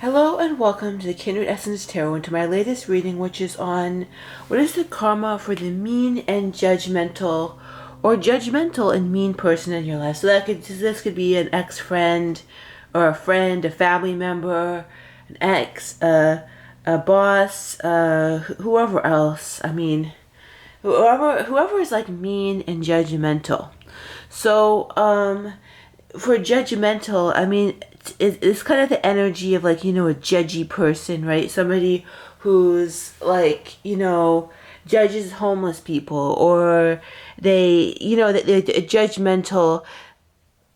Hello and welcome to the Kindred Essence Tarot and to my latest reading, which is on what is the karma for the mean and judgmental or judgmental and mean person in your life. So this could be an ex-friend or a friend, a family member, an ex, a boss, whoever else. I mean, whoever is like mean and judgmental. So, for judgmental, I mean, it's kind of the energy of like, a judgy person, right? Somebody who's like, judges homeless people, or they're a judgmental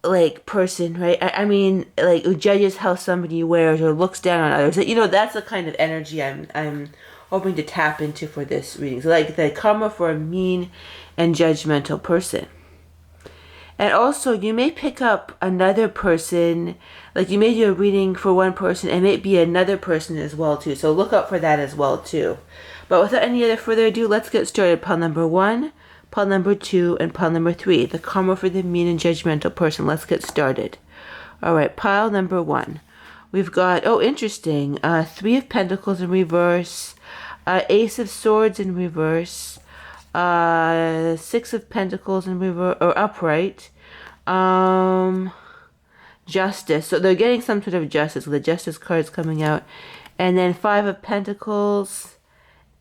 like person, right? I mean, like who judges how somebody wears or looks down on others. That's the kind of energy I'm hoping to tap into for this reading. So like the karma for a mean and judgmental person. And also, you may pick up another person, like you may do a reading for one person and may be another person as well too. So look out for that as well too. But without any other further ado, let's get started. Pile number 1, pile number 2, and pile number 3. The karma for the mean and judgmental person. Let's get started. All right, pile number 1. We've got, interesting, 3 of Pentacles in reverse, Ace of Swords in reverse, 6 of Pentacles in reverse or upright, Justice. So they're getting some sort of justice. So the Justice card is coming out, and then 5 of Pentacles,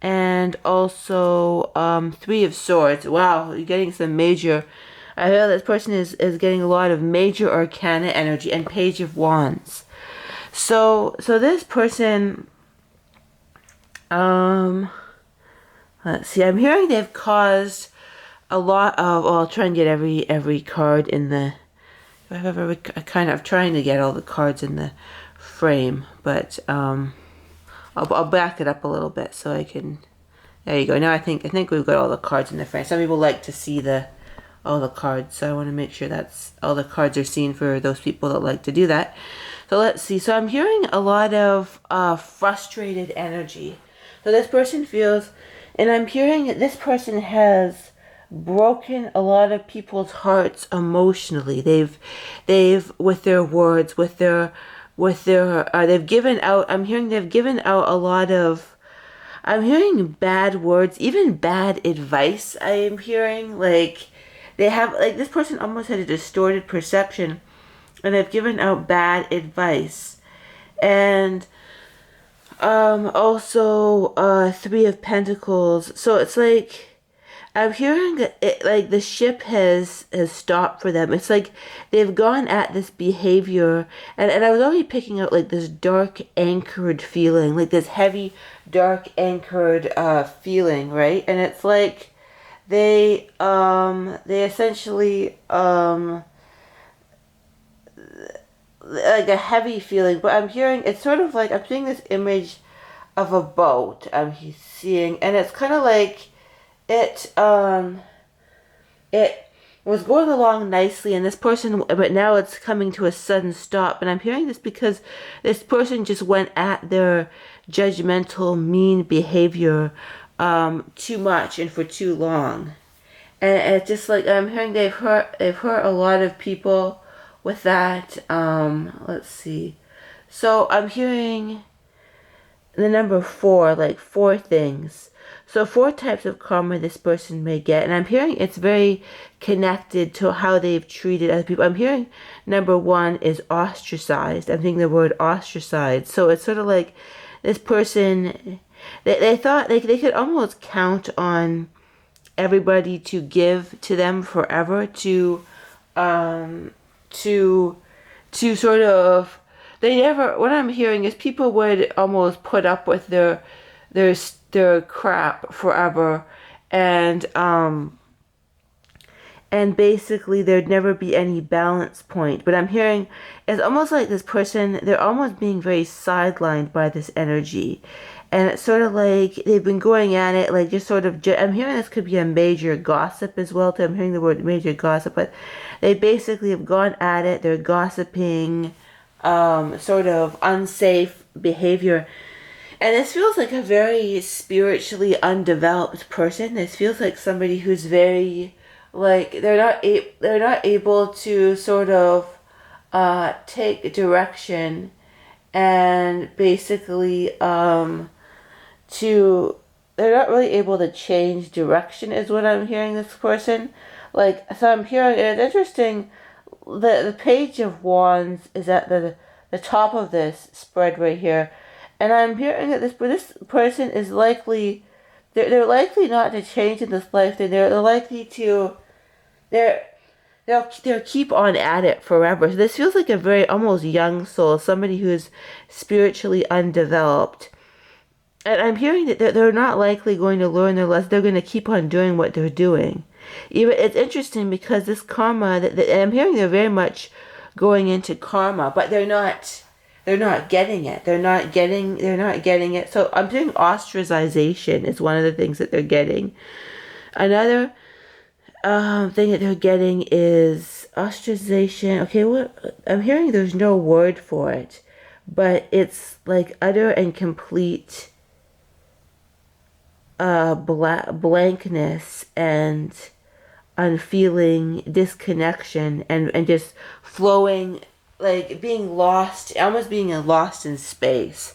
and also 3 of Swords. Wow, you're getting some major. I feel this person is getting a lot of major arcana energy, and Page of Wands. So this person, let's see. I'm hearing they've caused a lot of. Well, I'll try and get every card in the. I'm trying to get all the cards in the frame, but I'll back it up a little bit so I can. There you go. Now I think we've got all the cards in the frame. Some people like to see all the cards, so I want to make sure that's all the cards are seen for those people that like to do that. So let's see. So I'm hearing a lot of frustrated energy. So this person feels. And I'm hearing that this person has broken a lot of people's hearts emotionally. They've with their words, they've given out. I'm hearing they've given out a lot of. I'm hearing bad words, even bad advice. I am hearing like they have like this person almost had a distorted perception, and they've given out bad advice, and. Also, 3 of Pentacles. So it's like, I'm hearing that like the ship has stopped for them. It's like they've gone at this behavior, and I was already picking out like this dark anchored feeling, like this heavy, dark anchored, feeling, right? And it's like, they essentially, like a heavy feeling, but I'm hearing it's sort of like I'm seeing this image of a boat. I'm seeing, and it's kind of like it was going along nicely, and this person, but now it's coming to a sudden stop. And I'm hearing this because this person just went at their judgmental, mean behavior too much and for too long, and it's just like I'm hearing they've hurt a lot of people with that. Let's see. So I'm hearing the number 4, like 4 things. So 4 types of karma this person may get. And I'm hearing it's very connected to how they've treated other people. I'm hearing number 1 is ostracized. I'm thinking the word ostracized. So it's sort of like this person, they thought they could almost count on everybody to give to them forever, to sort of, they never, what I'm hearing is people would almost put up with their crap forever, and basically there'd never be any balance point. But I'm hearing it's almost like this person, they're almost being very sidelined by this energy, and it's sort of like they've been going at it like just sort of, I'm hearing this could be a major gossip as well too. I'm hearing the word major gossip, but they basically have gone at it, they're gossiping, sort of unsafe behavior. And this feels like a very spiritually undeveloped person. This feels like somebody who's very, like, they're not able to sort of take direction and basically to they're not really able to change direction is what I'm hearing this person. Like, so I'm hearing, and it's interesting, the Page of Wands is at the top of this spread right here. And I'm hearing that this person is likely, they're likely not to change in this life. They're likely to, they're, they'll keep on at it forever. So this feels like a very almost young soul, somebody who's spiritually undeveloped. And I'm hearing that they're not likely going to learn their lesson. They're going to keep on doing what they're doing. Even it's interesting because this karma that I'm hearing, they're very much going into karma, but they're not getting it. They're not getting it. So I'm doing ostracization is one of the things that they're getting. Another thing that they're getting is ostracization. Okay, what I'm hearing, there's no word for it, but it's like utter and complete blankness and unfeeling disconnection and just flowing, like being lost, almost being lost in space.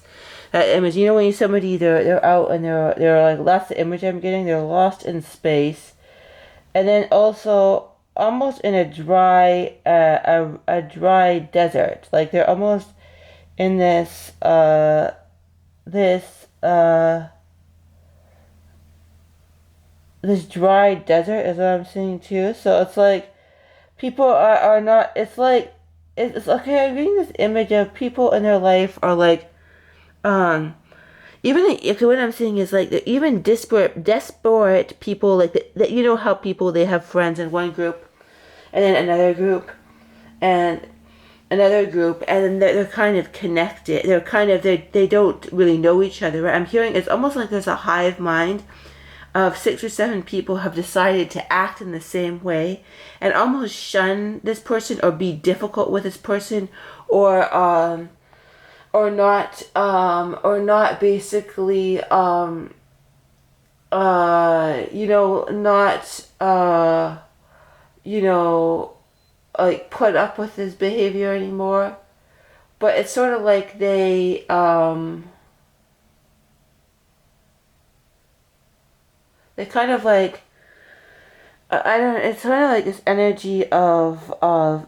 That image, you know, when somebody they're out and they're like, that's the image I'm getting. They're lost in space, and then also almost in a dry a dry desert. Like they're almost in this this dry desert is what I'm seeing too. So it's like people are not, it's like it's okay, I'm getting this image of people in their life are like even what I'm seeing is like even desperate people, like that, you know how people, they have friends in one group and then another group and another group, and then they're kind of connected, they're kind of they don't really know each other, right? I'm hearing it's almost like there's a hive mind of 6 or 7 people have decided to act in the same way and almost shun this person or be difficult with this person, or not basically you know, not you know, like put up with his behavior anymore. But it's sort of like they kind of like, I don't know, it's kind of like this energy of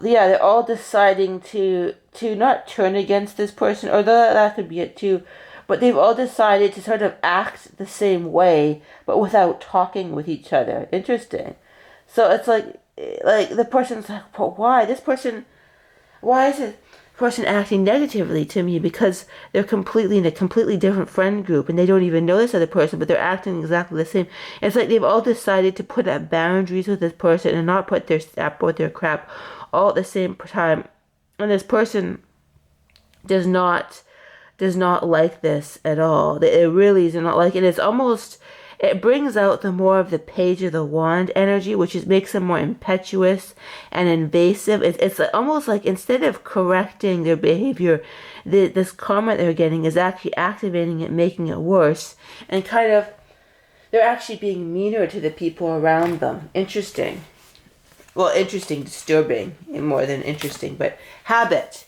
yeah, they're all deciding to not turn against this person, or that could be it too, but they've all decided to sort of act the same way but without talking with each other. Interesting. So it's like the person's like, but why this person, why is it person acting negatively to me? Because they're completely in a completely different friend group and they don't even know this other person, but they're acting exactly the same. It's like they've all decided to put up boundaries with this person and not put their step or their crap all at the same time. And this person does not like this at all. It really is not like it. It's almost, it brings out the more of the Page of the Wand energy, which makes them more impetuous and invasive. It's almost like instead of correcting their behavior, this karma they're getting is actually activating it, making it worse, and kind of they're actually being meaner to the people around them. Interesting. Well, interesting, disturbing, more than interesting, but habit.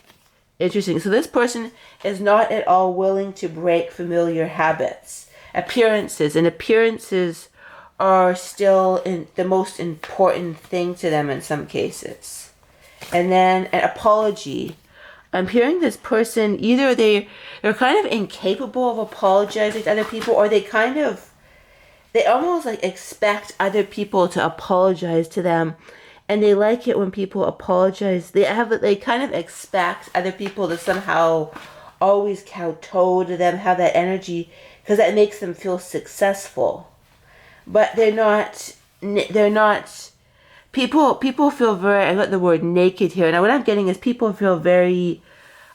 Interesting. So this person is not at all willing to break familiar habits. Appearances are still the most important thing to them in some cases. And then an apology. I'm hearing this person, either they're kind of incapable of apologizing to other people, or they almost like expect other people to apologize to them. And they like it when people apologize. They kind of expect other people to somehow always kowtow to them, have that energy, because that makes them feel successful. But they're not, people feel very, I got the word naked here. Now what I'm getting is people feel very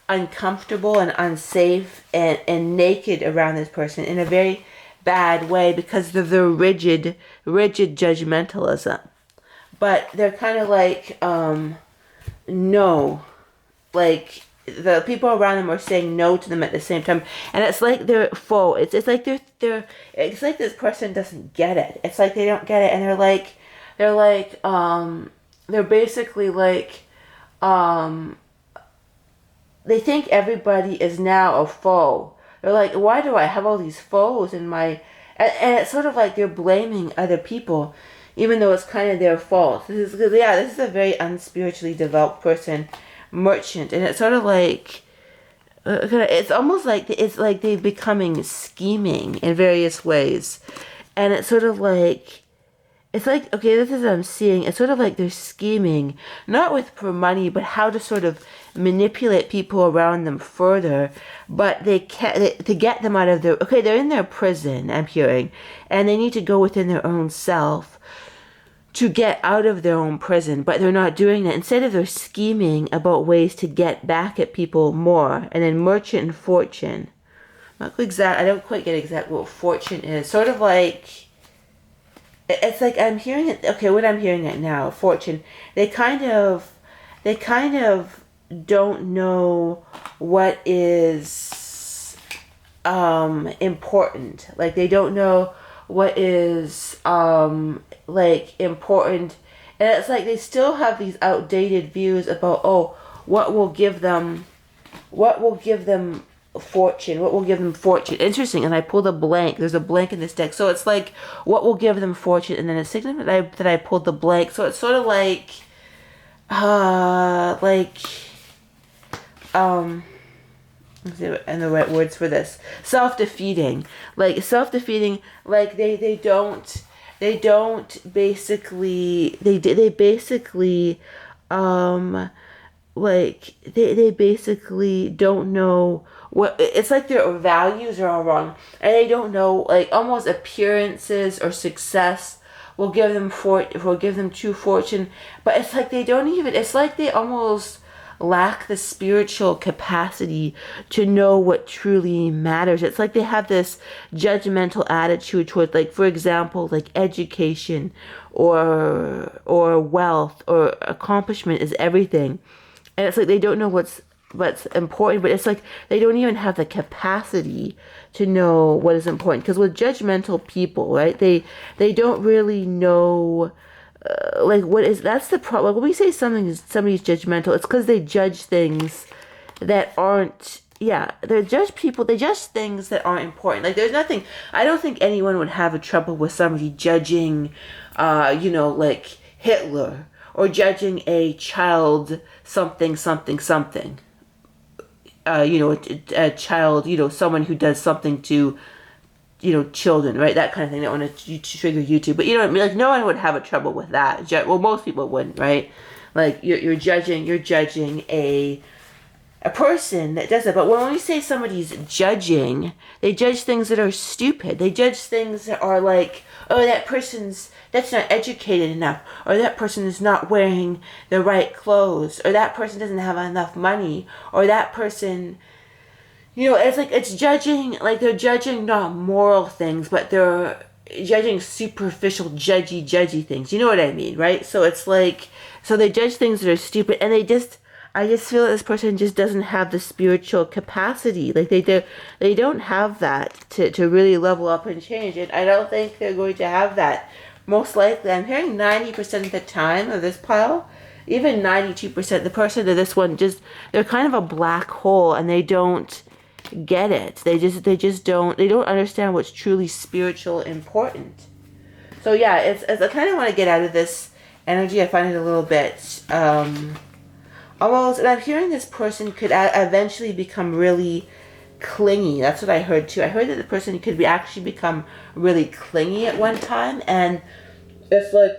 uncomfortable and unsafe and naked around this person in a very bad way because of their rigid judgmentalism. But they're kind of like, no, like the people around them are saying no to them at the same time, and it's like they're full. It's like it's like this person doesn't get it. It's like they don't get it, and they're basically like, they think everybody is now a foe. They're like, why do I have all these foes in my... And it's sort of like they're blaming other people, even though it's kind of their fault. This is a very unspiritually developed person, merchant. And it's sort of like... it's almost like they're becoming scheming in various ways. And it's sort of like... It's like, okay, this is what I'm seeing. It's sort of like they're scheming, not with for money, but how to sort of manipulate people around them further. But they can't, to get them out of their, okay, they're in their prison, I'm hearing, and they need to go within their own self to get out of their own prison, but they're not doing that. Instead of they're scheming about ways to get back at people more. And then merchant and fortune. Not exact, I don't quite get exactly what fortune is. Sort of like... It's like I'm hearing it. Okay, what I'm hearing right now, fortune. They kind of don't know what is important. Like they don't know what is like important, and it's like they still have these outdated views about what will give them fortune, what will give them fortune. Interesting. And I pulled a blank. There's a blank in this deck, so it's like what will give them fortune, and then it's significant that I pulled the blank, so it's sort of like and the right words for this, self-defeating, like they basically don't know what, it's like their values are all wrong, and they don't know, like almost appearances or success will give them true fortune, but it's like they don't even, it's like they almost lack the spiritual capacity to know what truly matters. It's like they have this judgmental attitude towards, like, for example, like education or wealth or accomplishment is everything. And it's like they don't know what's important, but it's like they don't even have the capacity to know what is important. Because with judgmental people, right, they don't really know like what is, that's the problem. When we say somebody's judgmental, it's because they judge things that aren't, they judge things that aren't important. Like there's nothing, I don't think anyone would have a trouble with somebody judging like Hitler, or judging a child something, a child, someone who does something to, children, right? That kind of thing. I don't want to trigger YouTube, but like no one would have a trouble with that. Well, most people wouldn't, right? Like you're judging a person that does it. But when we say somebody's judging, they judge things that are stupid. They judge things that are like, oh, that's not educated enough, or that person is not wearing the right clothes, or that person doesn't have enough money, or that person, it's like, it's judging, like they're judging not moral things, but they're judging superficial judgy things. You know what I mean, right? So it's like, so they judge things that are stupid, and I just feel that this person just doesn't have the spiritual capacity. Like they don't have that to really level up and change. And I don't think they're going to have that. Most likely, I'm hearing 90% of the time of this pile, even 92%, the person to this one, they're kind of a black hole, and they don't get it. They don't understand what's truly spiritual important. So yeah, it's I kind of want to get out of this energy. I find it a little bit almost, and I'm hearing this person could eventually become really clingy. That's what I heard too. I heard that the person could actually become really clingy at one time, and it's like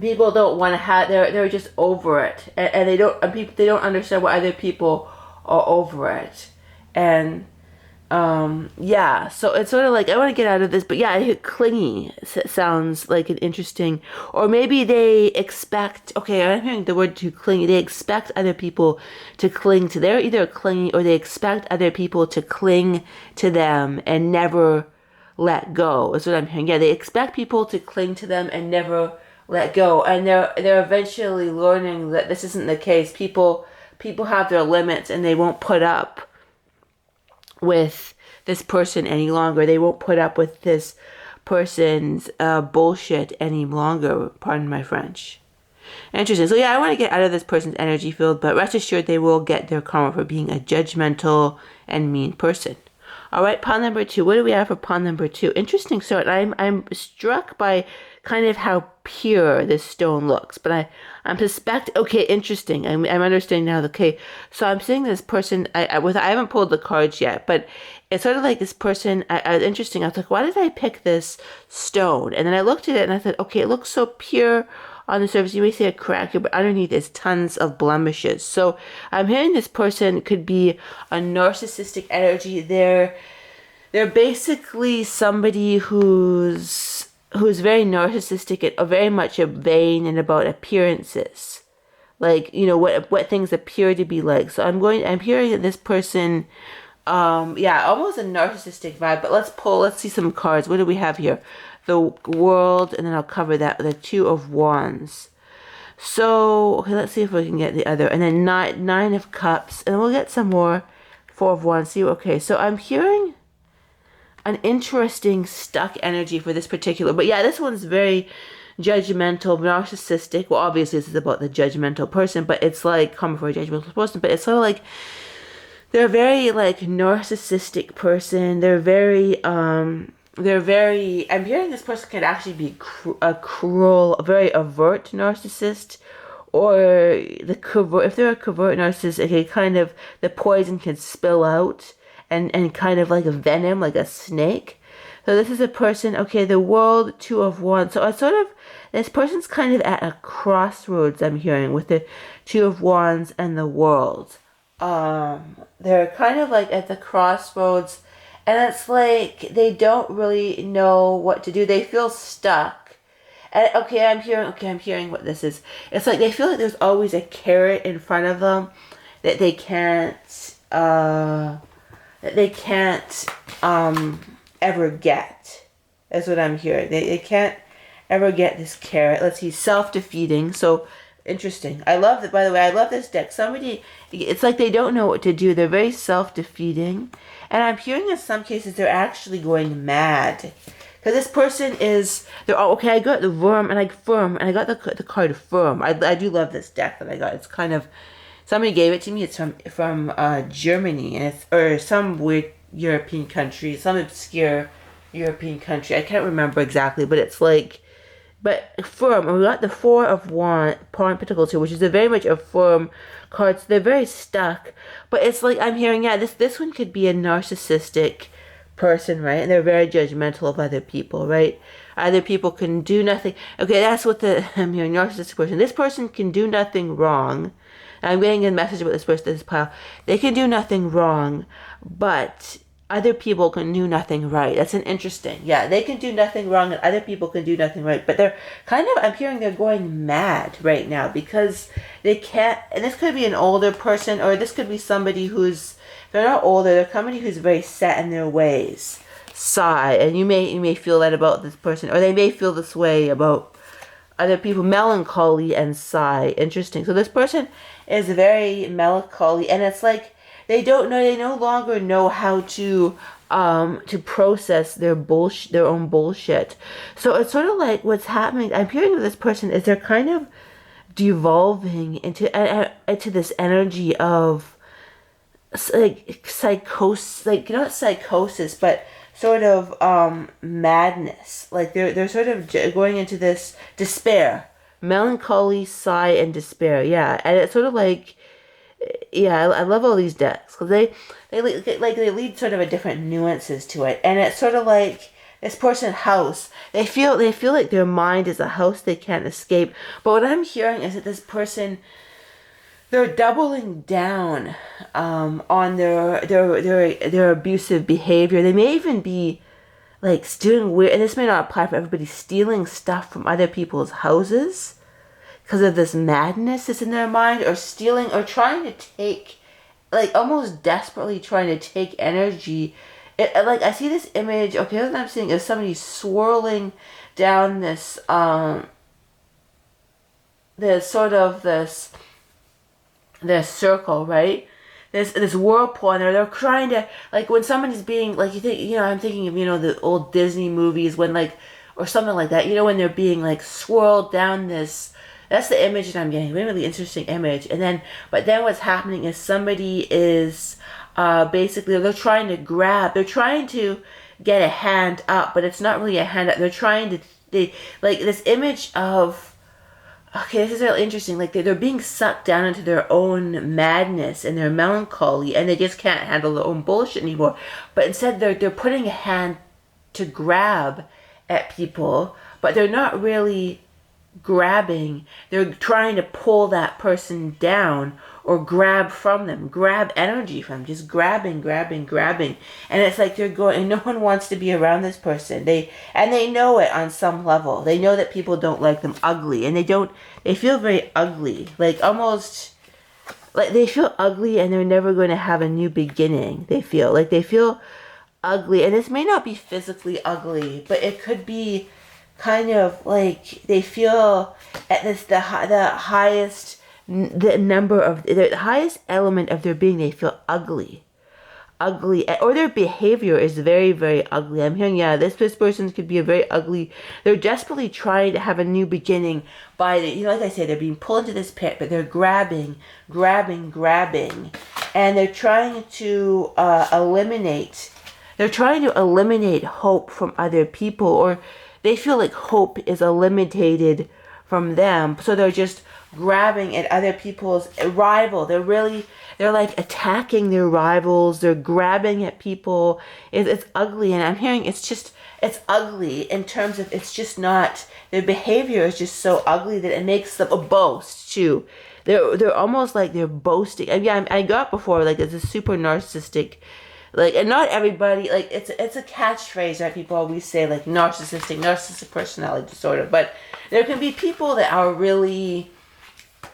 people don't want to have, they're just over it, and they don't understand why other people are over it. And so it's sort of like, I want to get out of this, but I hear clingy sounds like an interesting, or maybe they expect, I'm hearing the word too clingy, they expect other people to cling to, they're either clingy, or they expect other people to cling to them and never let go, is what I'm hearing. They expect people to cling to them and never let go, and they're eventually learning that this isn't the case. People have their limits, and they won't put up with this person any longer. They won't put up with this person's bullshit any longer. Pardon my French. Interesting. So yeah, I want to get out of this person's energy field, but rest assured they will get their karma for being a judgmental and mean person. All right, pile number 2. What do we have for pile number 2? Interesting. So I'm struck by kind of how pure this stone looks, but I'm okay, interesting. I'm understanding now. Okay, so I'm seeing this person. I haven't pulled the cards yet, but it's sort of like this person. Interesting. I was like, why did I pick this stone? And then I looked at it and I said, okay, it looks so pure on the surface. You may see a crack here, but underneath is tons of blemishes. So I'm hearing this person could be a narcissistic energy. They're basically somebody who's very narcissistic and very much a vain and about appearances, like, you know, what things appear to be like. So I'm hearing that this person, yeah, almost a narcissistic vibe. But let's see some cards. What do we have here? The World, and then I'll cover that, the Two of Wands. So okay, let's see if we can get the other, and then nine of Cups, and we'll get some more. Four of Wands. See, okay, so I'm hearing an interesting stuck energy for this particular, but yeah, this one's very judgmental, narcissistic. Well, obviously this is about the judgmental person, but it's like coming for a judgmental person, but it's sort of like they're very like narcissistic person. They're very I'm hearing this person could actually be a cruel, a very overt narcissist, or if they're a covert narcissist, it can kind of, the poison can spill out and kind of like a venom, like a snake. So this is a person, okay, the World, Two of Wands. So this person's kind of at a crossroads, I'm hearing, with the Two of Wands and the World. They're kind of like at the crossroads, and it's like they don't really know what to do. They feel stuck. And I'm hearing what this is. It's like they feel like there's always a carrot in front of them that they can't ever get. That's what I'm hearing. They can't ever get this carrot. Let's see, self-defeating. So interesting. I love that. By the way, I love this deck. It's like they don't know what to do. They're very self-defeating, and I'm hearing in some cases they're actually going mad. Because this person I got the Worm, and I got the card Firm. I do love this deck that I got. It's kind of, somebody gave it to me. It's from Germany, and or some weird European country, some obscure European country. I can't remember exactly, but it's like, but firm. And we got the Four of Pentacles here, which is very much a firm card. So they're very stuck. But it's like I'm hearing, yeah, this one could be a narcissistic person, right? And they're very judgmental of other people, right? Other people can do nothing. Okay, that's what I'm hearing, narcissistic person. This person can do nothing wrong. I'm getting a message about this person, this pile. They can do nothing wrong, but other people can do nothing right. That's an interesting. Yeah, they can do nothing wrong and other people can do nothing right. But they're kind of, I'm hearing they're going mad right now because they can't, and this could be an older person, or this could be somebody who's, they're not older, they're somebody who's very set in their ways. Sigh. And you may feel that about this person, or they may feel this way about other people. Melancholy and sigh. Interesting. So this person is very melancholy, and it's like they no longer know how to process their own bullshit. So it's sort of like what's happening, I'm hearing with this person, is they're kind of devolving into this energy of like psychosis, like not psychosis, but sort of madness. Like they're sort of going into this despair, melancholy, sigh, and despair. Yeah, and it's sort of like, yeah, I love all these decks because they lead sort of a different nuances to it, and it's sort of like this person's house. They feel like their mind is a house they can't escape. But what I'm hearing is that this person, they're doubling down on their abusive behavior. They may even be like doing weird, and this may not apply for everybody, stealing stuff from other people's houses because of this madness that's in their mind, or stealing, or trying to take, like almost desperately trying to take energy. Like I see this image, okay, what I'm seeing is somebody swirling down this circle, right? This whirlpool, and they're trying to, like when somebody's being, like, I'm thinking of, the old Disney movies when, like, or something like that, when they're being like swirled down this That's the image that I'm getting. Really, really interesting image. And then, but then what's happening is somebody is basically, they're trying to grab, they're trying to get a hand up, but it's not really a hand up. They're trying to, like this image of, okay, this is really interesting. Like they're being sucked down into their own madness and their melancholy, and they just can't handle their own bullshit anymore. But instead, they're putting a hand to grab at people, but they're not really grabbing. They're trying to pull that person down or grab from them, grab energy from them, just grabbing. And it's like they're going, and no one wants to be around this person. They know it on some level. They know that people don't like them ugly, and they feel very ugly, like almost like they feel ugly, and they're never going to have a new beginning. They feel ugly, and this may not be physically ugly, but it could be kind of like they feel at this the highest element of their being. They feel ugly, or their behavior is very, very ugly. I'm hearing, yeah, this person could be a very ugly. They're desperately trying to have a new beginning by like I said, they're being pulled into this pit, but they're grabbing, and they're trying to eliminate. They're trying to eliminate hope from other people, or they feel like hope is eliminated from them. So they're just grabbing at other people's rival. They're like attacking their rivals. They're grabbing at people. It's ugly. And I'm hearing it's ugly in terms of it's just not, their behavior is just so ugly that it makes them a boast too. They're almost like they're boasting. I got before, like it's a super narcissistic, like, and not everybody, like, it's a catchphrase that people always say, like, narcissistic personality disorder. But there can be people that are really,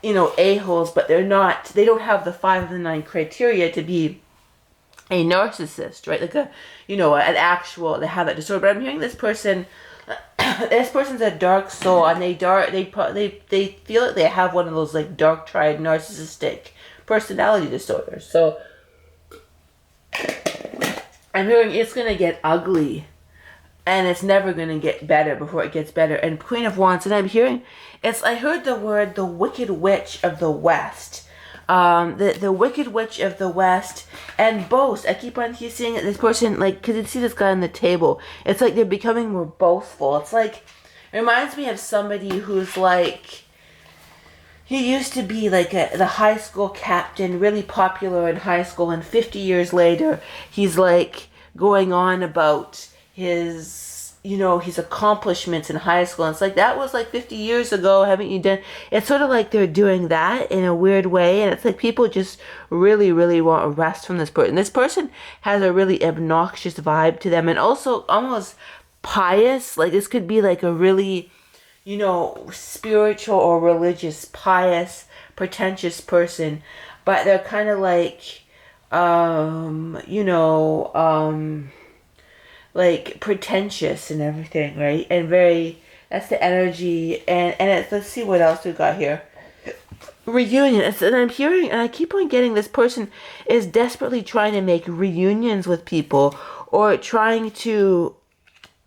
a-holes, but they don't have the 5 of the 9 criteria to be a narcissist, right? Like an actual, they have that disorder. But I'm hearing this person's a dark soul, and they feel like they have one of those, like, dark triad narcissistic personality disorders. So I'm hearing it's going to get ugly, and it's never going to get better before it gets better. And Queen of Wands, and I'm hearing, I heard the word, the Wicked Witch of the West. The Wicked Witch of the West, and boast. I keep seeing this person, like, because you see this guy on the table. It's like they're becoming more boastful. It's like, it reminds me of somebody who's like, he used to be like the high school captain, really popular in high school, and 50 years later, he's like going on about his accomplishments in high school. And it's like, that was like 50 years ago, haven't you done? It's sort of like they're doing that in a weird way, and it's like people just really, really want a rest from this person. This person has a really obnoxious vibe to them, and also almost pious. Like, this could be like a really, spiritual or religious, pious, pretentious person, but they're kind of like, like pretentious and everything, right? And very, that's the energy. And let's see what else we got here. Reunion. And I'm hearing, and I keep on getting, this person is desperately trying to make reunions with people, or trying to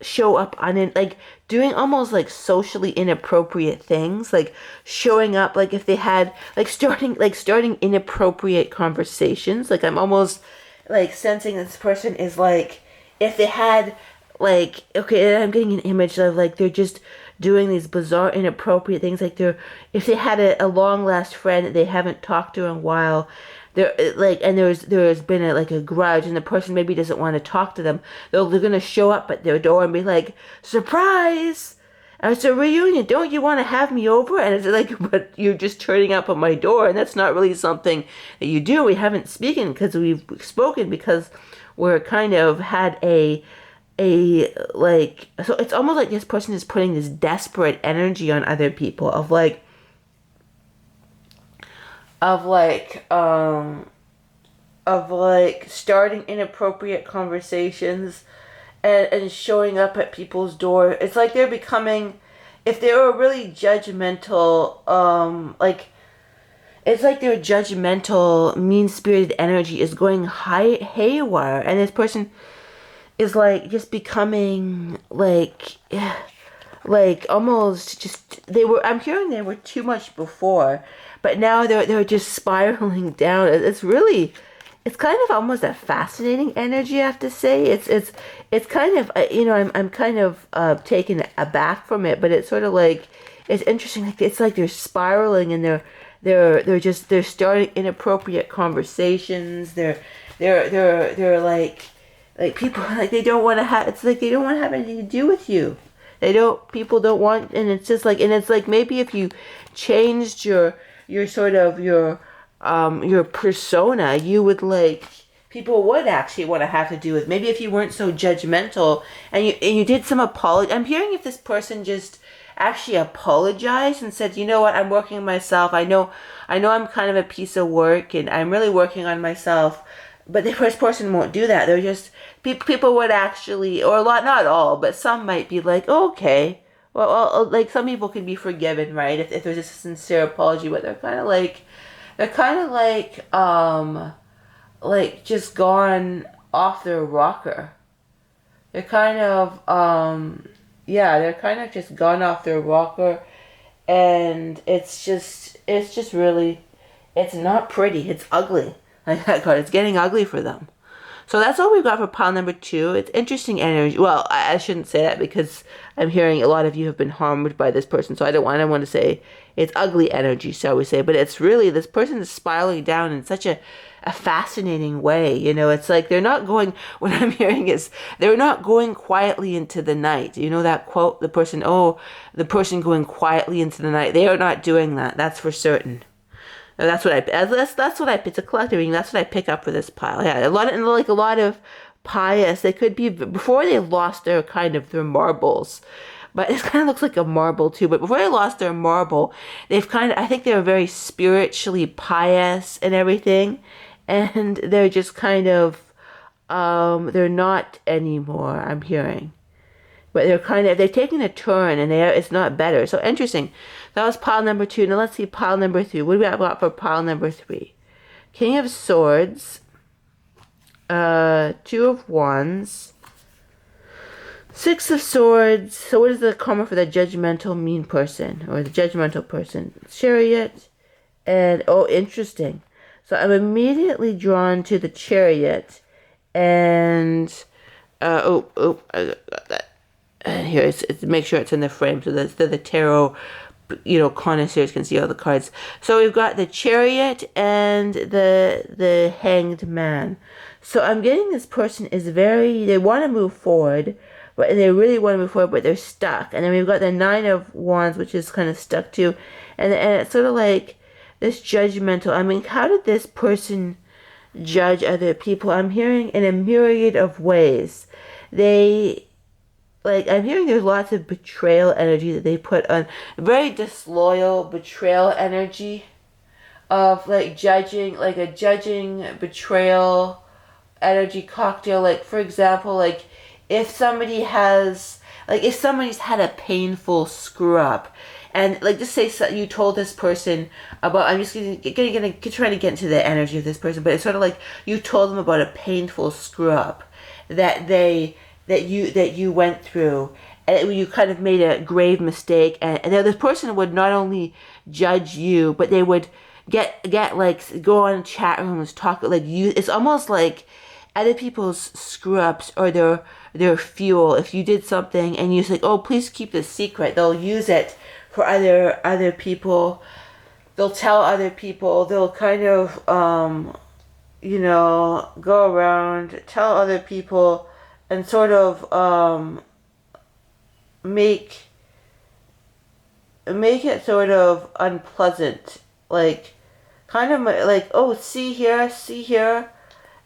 show up on it, like doing almost like socially inappropriate things, like showing up, like if they had starting inappropriate conversations. Like, I'm almost like sensing this person is like, if they had, like, okay, I'm getting an image of like they're just doing these bizarre inappropriate things, like if they had a long lost friend that they haven't talked to in a while, they're like, and there's been a grudge, and the person maybe doesn't want to talk to them, they're gonna show up at their door and be like, surprise, it's a reunion, don't you want to have me over? And it's like, but you're just turning up at my door, and that's not really something that you do. We haven't spoken because we're kind of had a so it's almost like this person is putting this desperate energy on other people of starting inappropriate conversations and showing up at people's door. It's like they're becoming, if they were really judgmental, it's like their judgmental, mean-spirited energy is going haywire, and this person is like just becoming like like almost just I'm hearing they were too much before, but now they're just spiraling down. It's kind of almost a fascinating energy, I have to say. It's kind of I'm kind of taken aback from it, but it's sort of like it's interesting. Like it's like they're spiraling and they're starting inappropriate conversations. They're like people like they don't want to have. It's like they don't want to have anything to do with you. People don't want, and it's just like, and it's like maybe if you changed your sort of your persona, you would like, people would actually want to have to do with, maybe if you weren't so judgmental and you did some apology. I'm hearing if this person just actually apologized and said, you know what, I'm working on myself. I know I'm kind of a piece of work and I'm really working on myself. But the first person won't do that. They're just, people would actually, or a lot, not all, but some might be like, oh, okay. Well, like some people can be forgiven, right? If there's just a sincere apology, but they're kind of like just gone off their rocker. They're kind of, yeah, they're kind of just gone off their rocker. And it's just really, it's not pretty. It's ugly. Like that card, it's getting ugly for them. So that's all we've got for pile number 2. It's interesting energy. Well, I shouldn't say that because I'm hearing a lot of you have been harmed by this person. So I don't want to say it's ugly energy, shall we say. But it's really, this person is spiraling down in such a fascinating way. You know, it's like they're not going, what I'm hearing is they're not going quietly into the night. You know that quote, the person going quietly into the night. They are not doing that. That's for certain. That's what it's a collective reading. That's what I pick up for this pile. Yeah, a lot of pious. They could be before they lost their marbles, but it kind of looks like a marble too. But before they lost their marble, I think they were very spiritually pious and everything, and they're just kind of, they're not anymore. I'm hearing. But they're taking a turn and it's not better. So interesting. That was pile number 2. Now let's see pile number 3. What do we got for pile number 3? King of Swords, 2 of Wands, 6 of Swords. So what is the karma for the judgmental mean person or the judgmental person? Chariot, and oh, interesting. So I'm immediately drawn to the Chariot, and I got that. And here, it's make sure it's in the frame so that the tarot, connoisseurs can see all the cards. So we've got the Chariot and the Hanged Man. So I'm getting this person is they want to move forward, but they really want to move forward, but they're stuck. And then we've got the 9 of Wands, which is kind of stuck too. And it's sort of like this judgmental. I mean, how did this person judge other people? I'm hearing in a myriad of ways. I'm hearing there's lots of betrayal energy that they put on, very disloyal betrayal energy of judging, like a judging betrayal energy cocktail. Like, for example, if somebody's had a painful screw up, and just say you told this person about, I'm just trying to get into the energy of this person, but it's sort of like you told them about a painful screw up that you went through, and you kind of made a grave mistake, and the other person would not only judge you, but they would go on chat rooms, talk you. It's almost like other people's screw ups or their fuel. If you did something and you say, oh, please keep this secret, they'll use it for other people. They'll tell other people. They'll kind of go around, tell other people, and sort of make it sort of unpleasant, oh, see here,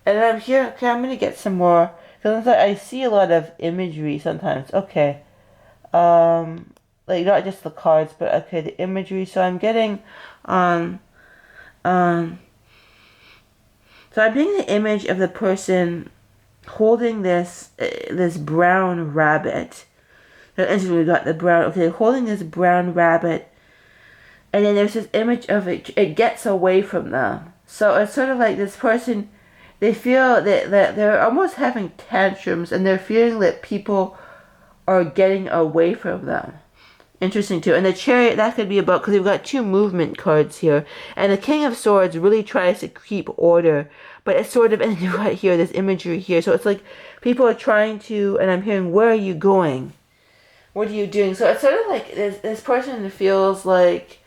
and I'm here. Okay, I'm gonna get some more because I see a lot of imagery sometimes. Okay, not just the cards, but okay, the imagery. So I'm getting so I'm getting the image of the person holding this brown rabbit. And we got the brown. Okay, holding this brown rabbit, and then there's this image of it. It gets away from them. So it's sort of like this person. They feel that they're almost having tantrums, and they're feeling that people are getting away from them. Interesting too. And the Chariot, that could be about, because we've got two movement cards here. And the King of Swords really tries to keep order. But it's sort of, and right here, this imagery here. So it's like people are trying to, and I'm hearing, where are you going? What are you doing? So it's sort of like this person feels like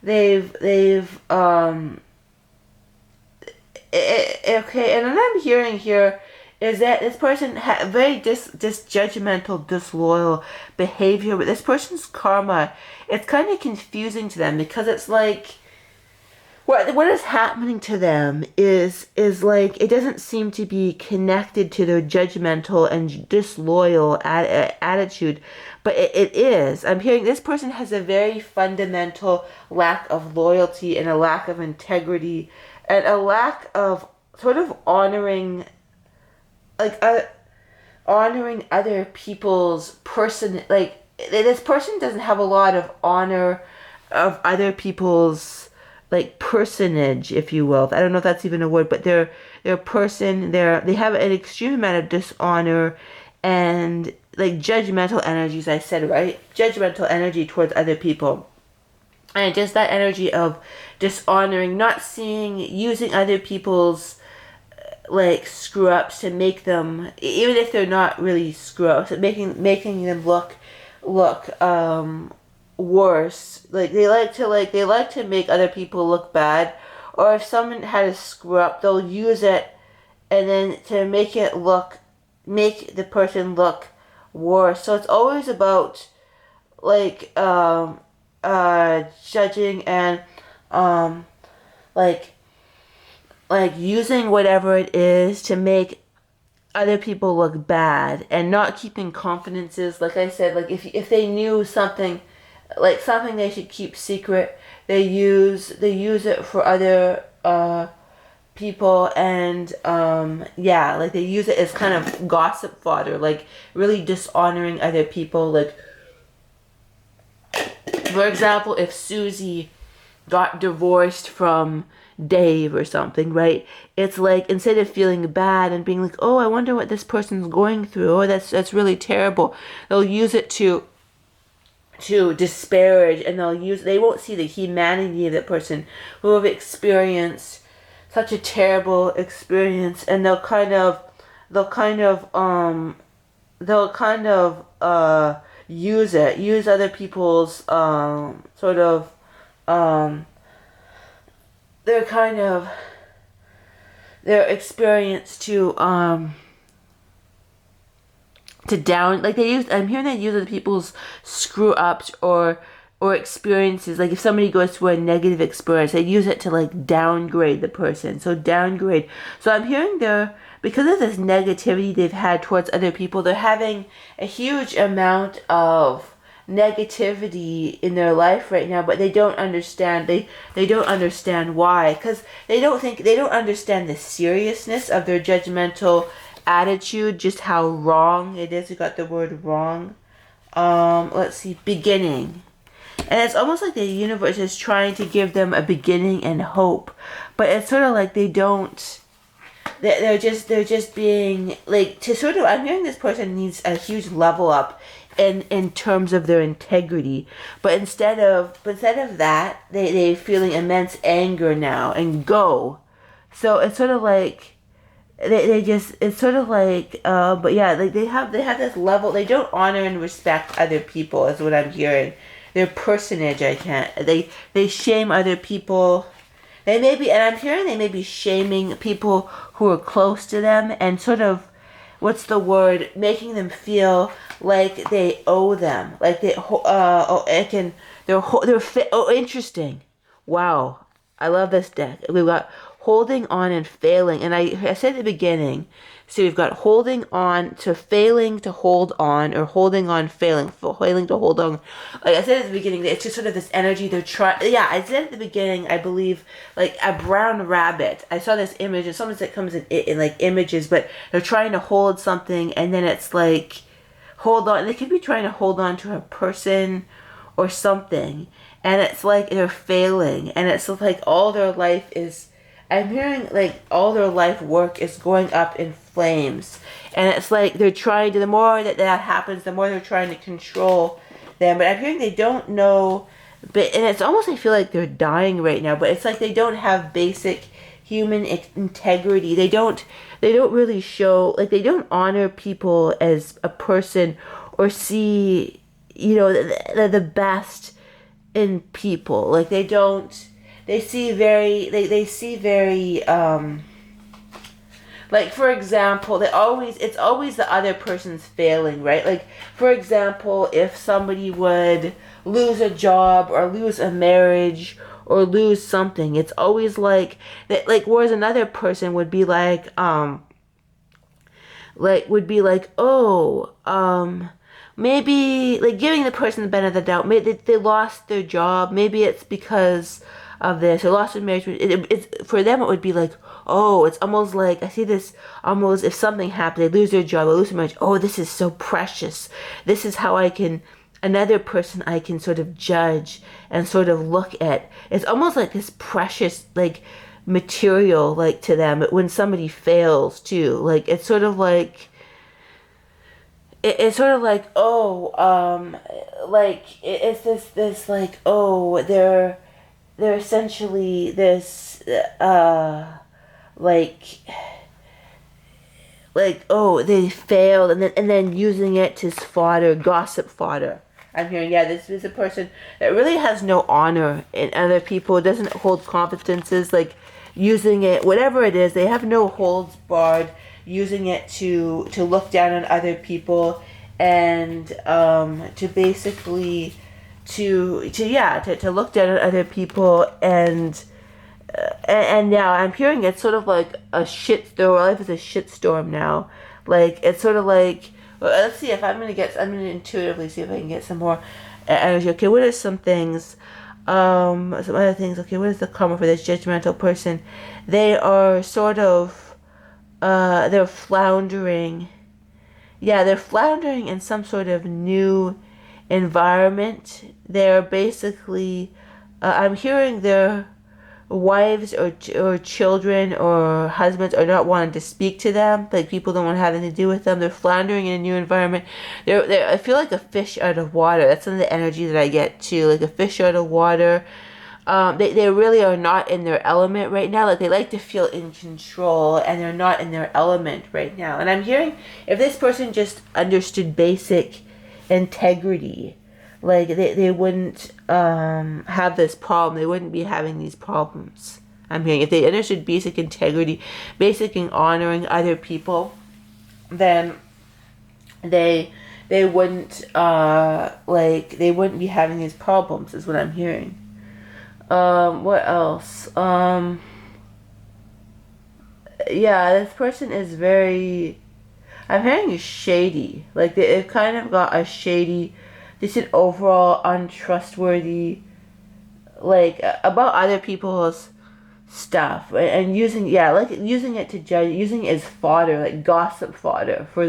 okay, and what I'm hearing here is that this person had very disjudgmental, disloyal behavior, but this person's karma, it's kind of confusing to them, because it's like what is happening to them is like, it doesn't seem to be connected to their judgmental and disloyal attitude, but it is. I'm hearing this person has a very fundamental lack of loyalty and a lack of integrity and a lack of sort of honoring, like honoring other people's person. Like, this person doesn't have a lot of honor of other people's, like, personage, if you will. I don't know if that's even a word, but they're person, they have an extreme amount of dishonor and, like, judgmental energies, I said, right? Judgmental energy towards other people. And just that energy of dishonoring, not seeing, using other people's, like, screw-ups to make them, even if they're not really screw-ups, making them look worse. Like, they like to make other people look bad, or if someone had a screw up, they'll use it and then to make the person look worse. So it's always about, like, judging and like using whatever it is to make other people look bad, and not keeping confidences. Like I said, like if they knew something, like something they should keep secret, they use it for other people, and yeah, like they use it as kind of gossip fodder, like really dishonoring other people. Like, for example, if Susie got divorced from Dave or something, right? It's like, instead of feeling bad and being like, oh, I wonder what this person's going through, oh, that's really terrible, they'll use it to disparage, and they won't see the humanity of the person who have experienced such a terrible experience, and they'll kind of use other people's sort of their experience to down, like I'm hearing they use other people's screw ups or experiences. Like if somebody goes through a negative experience, they use it to like downgrade the person. So downgrade. So I'm hearing because of this negativity they've had towards other people, they're having a huge amount of negativity in their life right now, but they don't understand. They don't understand why, because they don't understand the seriousness of their judgmental attitude, just how wrong it is. We got the word wrong. Let's see, beginning. And it's almost like the universe is trying to give them a beginning and hope, but it's sort of like they're just being like, to sort of, I'm hearing this person needs a huge level up in terms of their integrity, but instead of that, they're feeling immense anger now and go. So it's sort of like it's sort of like, but yeah, like they have this level. They don't honor and respect other people, is what I'm hearing. Their personage, they shame other people. They may be, and I'm hearing they may be shaming people who are close to them, and sort of, what's the word, making them feel like they owe them, like interesting. Wow, I love this deck. We've got holding on and failing, and I said at the beginning, so we've got holding on to failing to hold on, or holding on failing to hold on. Like I said at the beginning, it's just sort of this energy they're trying. Yeah, I said at the beginning, I believe, like a brown rabbit. I saw this image, and sometimes it comes in like images, but they're trying to hold something, and then it's like, hold on. They could be trying to hold on to a person or something, and it's like they're failing, and it's like all their life is, I'm hearing like all their life work is going up in flames. And it's like they're trying to, the more that happens, the more they're trying to control them, but I'm hearing they don't know, but, and it's almost, I feel like they're dying right now, but it's like they don't have basic human integrity. They don't really show, like, they don't honor people as a person, or see, you know, the best in people. Like, they don't, they see very, they see very, like, for example, it's always the other person's failing, right? Like, for example, if somebody would lose a job or lose a marriage or lose something, it's always like that, like, whereas another person would be like, oh, maybe, like, giving the person the benefit of the doubt. Maybe they lost their job. Maybe it's because of this, or lost their marriage. It's for them, it would be like, oh, it's almost like, I see this almost, if something happened, they lose their job, they lose their marriage. Oh, this is so precious. This is how another person I can sort of judge and sort of look at. It's almost like this precious, like, material, like, to them when somebody fails too. Like, it's sort of like, it's sort of like, oh, like, it's this like, oh, they're essentially this, like, oh, they failed, and then using it as fodder, gossip fodder. I'm hearing, yeah, this is a person that really has no honor in other people, doesn't hold competences, like, using it, whatever it is, they have no holds barred, using it to look down on other people, and to basically to look down on other people, and now I'm hearing it's sort of like a shitstorm. Life is a shitstorm now. Like, it's sort of like, well, let's see if I'm gonna intuitively see if I can get some more energy. Okay, what are some things? Some other things. Okay, what is the karma for this judgmental person? They are sort of, they're floundering. Yeah, they're floundering in some sort of new environment. They're basically, I'm hearing their wives or children or husbands are not wanting to speak to them. Like, people don't want to have anything to do with them. They're floundering in a new environment. I feel like a fish out of water. That's some of the energy that I get too. Like a fish out of water. They really are not in their element right now. Like, they like to feel in control, and they're not in their element right now. And I'm hearing, if this person just understood basic integrity, like, they wouldn't have this problem. They wouldn't be having these problems. I'm hearing, if they understood basic integrity, basic in honoring other people, then they wouldn't they wouldn't be having these problems, is what I'm hearing. What else? Yeah, this person is very, I'm hearing shady. Like, they've kind of got a shady, just an overall untrustworthy, like, about other people's stuff, and using it to judge, using it as fodder, like gossip fodder for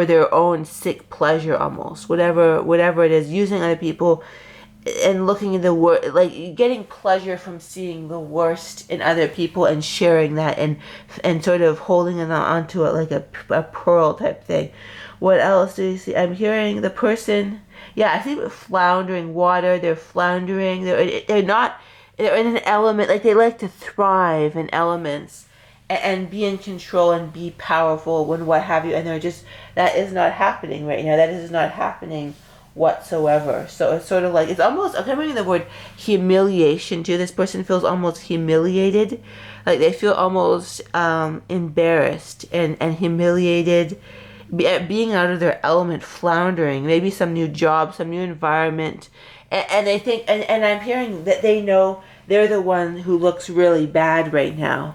their own sick pleasure, almost, whatever it is, using other people and looking at the worst, like, getting pleasure from seeing the worst in other people and sharing that, and sort of holding it onto it like a pearl type thing. What else do you see? I'm hearing the person, yeah, I see floundering water. They're floundering. They're not. They're in an element. Like, they like to thrive in elements, and be in control and be powerful when what have you. And they're just, that is not happening right now. That is not happening whatsoever. So it's sort of like, it's almost, I'm hearing the word humiliation too. This person feels almost humiliated. Like, they feel almost embarrassed and humiliated, being out of their element, floundering, maybe some new job, some new environment, and they think, and I'm hearing that they know they're the one who looks really bad right now,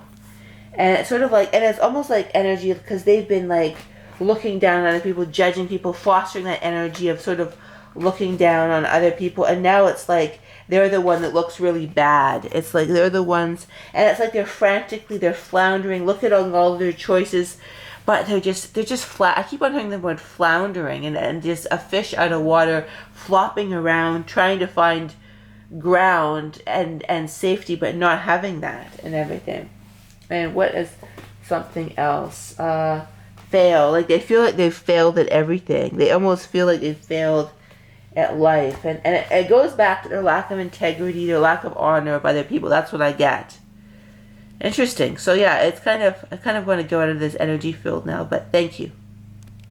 and it's sort of like, and it's almost like energy, because they've been like looking down on other people, judging people, fostering that energy of sort of looking down on other people, and now it's like they're the one that looks really bad. It's like they're the ones, and it's like they're floundering, look at all their choices, but they're just flat. I keep on hearing the word floundering, and just a fish out of water, flopping around, trying to find ground and safety, but not having that, and everything. And what is something else? Fail. Like, they feel like they've failed at everything. They almost feel like they've failed at life. And it goes back to their lack of integrity, their lack of honor of other people. That's what I get. Interesting. So yeah, I kind of want to go out of this energy field now, but thank you.